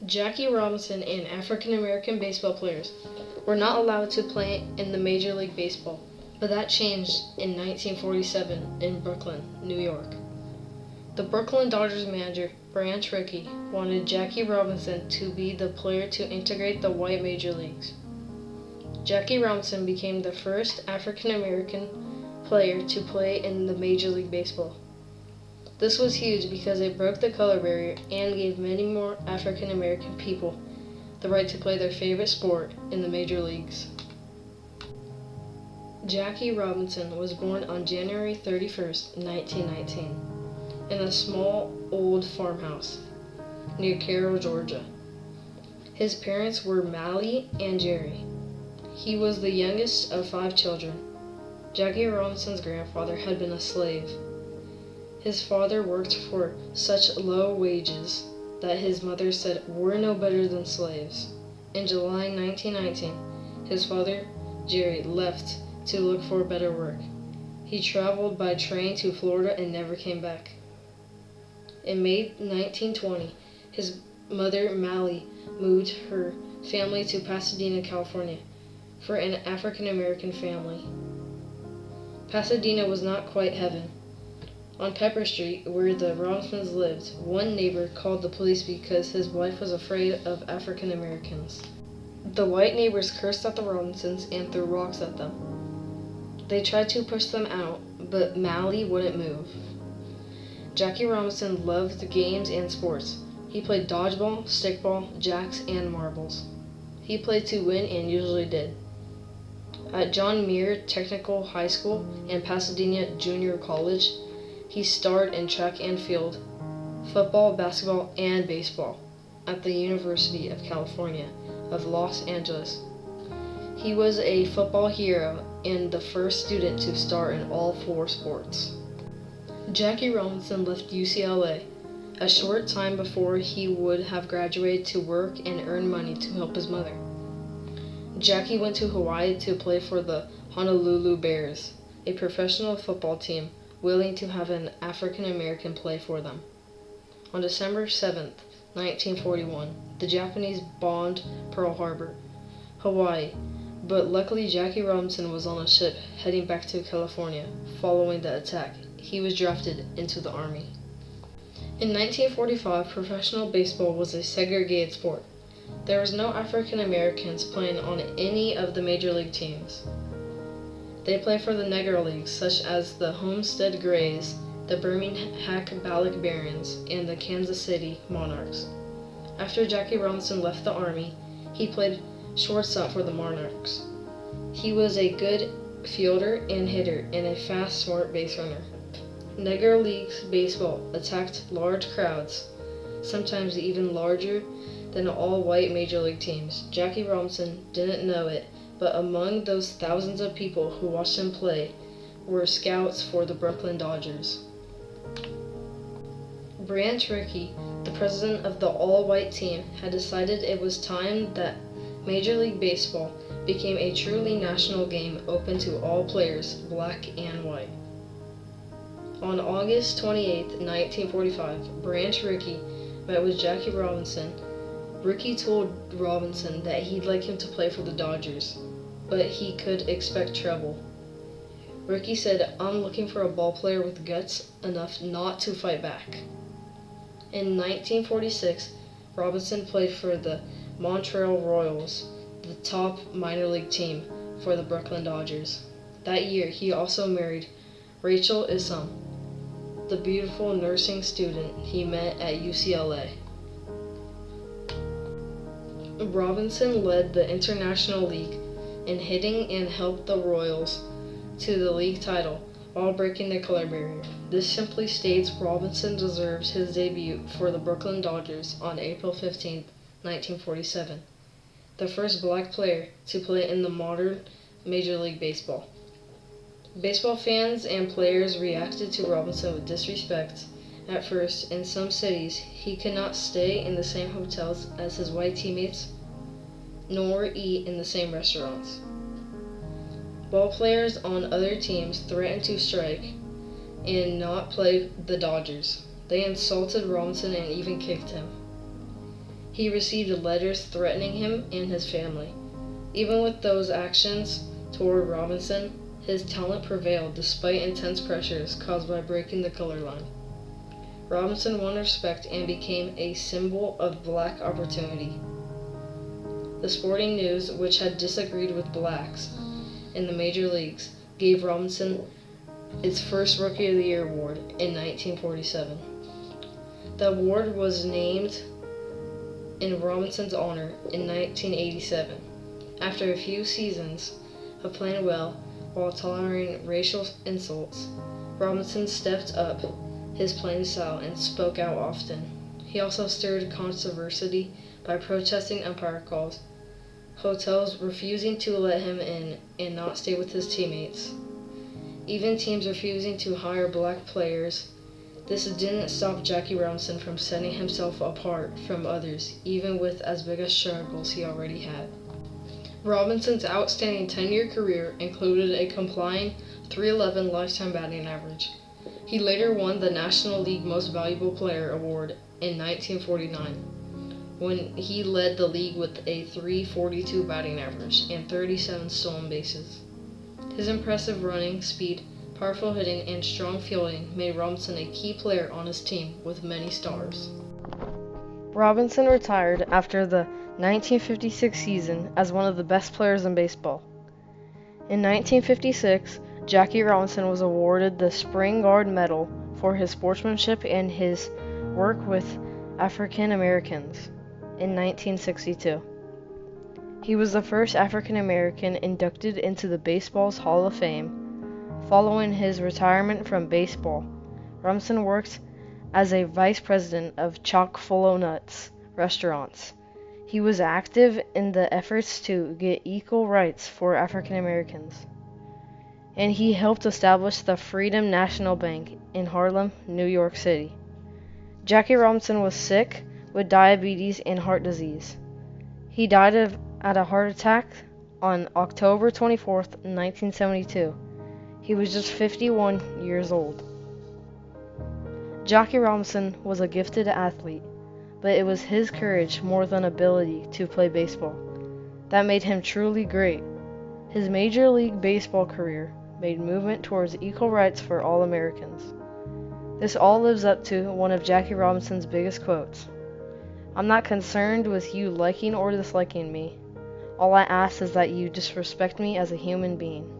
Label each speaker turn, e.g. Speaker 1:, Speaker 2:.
Speaker 1: Jackie Robinson and African American baseball players were not allowed to play in the Major League Baseball, but that changed in 1947 in Brooklyn, New York. The Brooklyn Dodgers manager, Branch Rickey, wanted Jackie Robinson to be the player to integrate the white major leagues. Jackie Robinson became the first African American player to play in the Major League Baseball. This was huge because it broke the color barrier and gave many more African American people the right to play their favorite sport in the major leagues. Jackie Robinson was born on January 31st, 1919, in a small old farmhouse near Cairo, Georgia. His parents were Mally and Jerry. He was the youngest of 5 children. Jackie Robinson's grandfather had been a slave. His father worked for such low wages that his mother said we're no better than slaves. In July 1919, his father, Jerry, left to look for better work. He traveled by train to Florida and never came back. In May 1920, his mother, Mally, moved her family to Pasadena, California, for an African American family. Pasadena was not quite heaven. On Pepper Street, where the Robinsons lived, one neighbor called the police because his wife was afraid of African Americans. The white neighbors cursed at the Robinsons and threw rocks at them. They tried to push them out, but Mally wouldn't move. Jackie Robinson loved games and sports. He played dodgeball, stickball, jacks, and marbles. He played to win and usually did. At John Muir Technical High School and Pasadena Junior College, he starred in track and field, football, basketball, and baseball at the University of California of Los Angeles. He was a football hero and the first student to star in all 4 sports. Jackie Robinson left UCLA a short time before he would have graduated to work and earn money to help his mother. Jackie went to Hawaii to play for the Honolulu Bears, a professional football team willing to have an African American play for them. On December 7, 1941, the Japanese bombed Pearl Harbor, Hawaii, but luckily Jackie Robinson was on a ship heading back to California following the attack. He was drafted into the Army. In 1945, professional baseball was a segregated sport. There was no African Americans playing on any of the major league teams. They played for the Negro Leagues, such as the Homestead Grays, the Birmingham Ballock Barons, and the Kansas City Monarchs. After Jackie Robinson left the Army, he played shortstop for the Monarchs. He was a good fielder and hitter and a fast, smart base runner. Negro Leagues baseball attacked large crowds, sometimes even larger than all-white major league teams. Jackie Robinson didn't know it, but among those thousands of people who watched him play were scouts for the Brooklyn Dodgers. Branch Rickey, the president of the all-white team, had decided it was time that Major League Baseball became a truly national game open to all players, black and white. On August 28, 1945, Branch Rickey met with Jackie Robinson. Rickey told Robinson that he'd like him to play for the Dodgers, but he could expect trouble. Rickey said, "I'm looking for a ball player with guts enough not to fight back." In 1946, Robinson played for the Montreal Royals, the top minor league team for the Brooklyn Dodgers. That year, he also married Rachel Isam, the beautiful nursing student he met at UCLA. Robinson led the International League in hitting and helped the Royals to the league title while breaking the color barrier. This simply states Robinson deserves his debut for the Brooklyn Dodgers on April 15, 1947, the first black player to play in the modern Major League Baseball. Baseball fans and players reacted to Robinson with disrespect. At first, in some cities, he could not stay in the same hotels as his white teammates, nor eat in the same restaurants. Ball players on other teams threatened to strike and not play the Dodgers. They insulted Robinson and even kicked him. He received letters threatening him and his family. Even with those actions toward Robinson, his talent prevailed despite intense pressures caused by breaking the color line. Robinson won respect and became a symbol of black opportunity. The Sporting News, which had disagreed with blacks in the major leagues, gave Robinson its first Rookie of the Year award in 1947. The award was named in Robinson's honor in 1987. After a few seasons of playing well while tolerating racial insults, Robinson stepped up his playing style and spoke out often. He also stirred controversy by protesting umpire calls, hotels refusing to let him in and not stay with his teammates, even teams refusing to hire black players. This didn't stop Jackie Robinson from setting himself apart from others, even with as big as struggles he already had. Robinson's outstanding 10-year career included a compelling .311 lifetime batting average. He later won the National League Most Valuable Player award in 1949, when he led the league with a .342 batting average and 37 stolen bases. His impressive running speed, powerful hitting, and strong fielding made Robinson a key player on his team with many stars. Robinson retired after the 1956 season as one of the best players in baseball. In 1956, Jackie Robinson was awarded the Spring Guard Medal for his sportsmanship and his work with African Americans in 1962. He was the first African American inducted into the baseball's Hall of Fame. Following his retirement from baseball, Robinson worked as a vice president of Chock-full-o'-Nuts restaurants. He was active in the efforts to get equal rights for African Americans, and he helped establish the Freedom National Bank in Harlem, New York City. Jackie Robinson was sick with diabetes and heart disease. He died at a heart attack on October 24, 1972. He was just 51 years old. Jackie Robinson was a gifted athlete, but it was his courage more than ability to play baseball that made him truly great. His Major League Baseball career made movement towards equal rights for all Americans. This all lives up to one of Jackie Robinson's biggest quotes: "I'm not concerned with you liking or disliking me. All I ask is that you disrespect me as a human being."